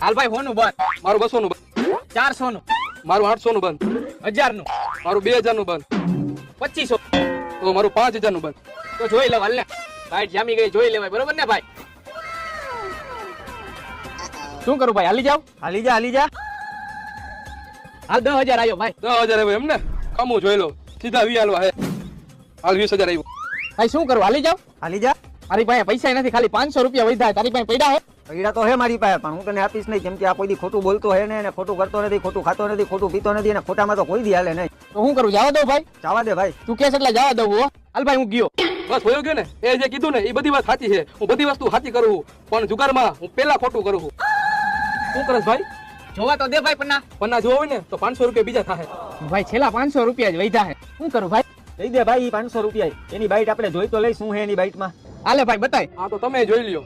હાલ ભાઈ હોનું બંધ. મારું 200 નું બંધ. 400 નું. મારું 800 નું બંધ. 1000 નું. મારું 2000 નું બંધ. 2500. તો મારું 5000 નું બંધ. તો જોઈ લો હાલ ને. ભાઈ જામી ગઈ જોઈ લેવાય બરોબર ને ભાઈ. શું કરું ભાઈ હાલી જાવ? હાલી જા હાલ 10000 આવ્યો ભાઈ. 10000 આવ્યો એમ ને? કમું જોઈ લો. સીધા 20 હાલવા હે. હાલ 20000 આવ્યું. ભાઈ શું કરું હાલી જાવ? હાલી જા. મારી પાસે પૈસા નથી, ખાલી 500 રૂપિયા વધ્યા. તારી પાસે પડ્યા હે? પૈડા તો હે મારી પાસે, પણ હું તને આપીશ નહીં, કેમ કે આ કોઈ દી ખોટું બોલતો હે ને, અને ખોટું કરતો નથી, ખોટું ખાતો નથી, ખોટું પીતો નથી, અને ખોટામાં તો કોઈ દી હાલે નહીં. તો હું કરું, જવા દઉં ભાઈ? જવા દે ભાઈ. તું કેસ એટલે જવા દઉં હો. હાલ ભાઈ હું ગયો. બસ હોયો ગયો ને. એ જે કીધું ને એ બધી વાત સાચી છે. હું બધી વસ્તુ સાચી કરું છું, પણ જુગારમાં હું પેલા ખોટું કરું છું. શું કરસ ભાઈ? જોવા તો દે ભાઈ પન્ના જોવા હોય ને તો 500 રૂપિયા બીજા થાય. ભાઈ છેલ્લા 500 રૂપિયા જ વધ્યા હે. શું કરું ભાઈ? દઈ દે ભાઈ 500 રૂપિયા. એની બાઈટ આપણે જોઈ તો લઈ, શું હે એની બાઈટમાં. હાલે ભાઈ બતાય. હા તો તમે જોઈ લ્યો.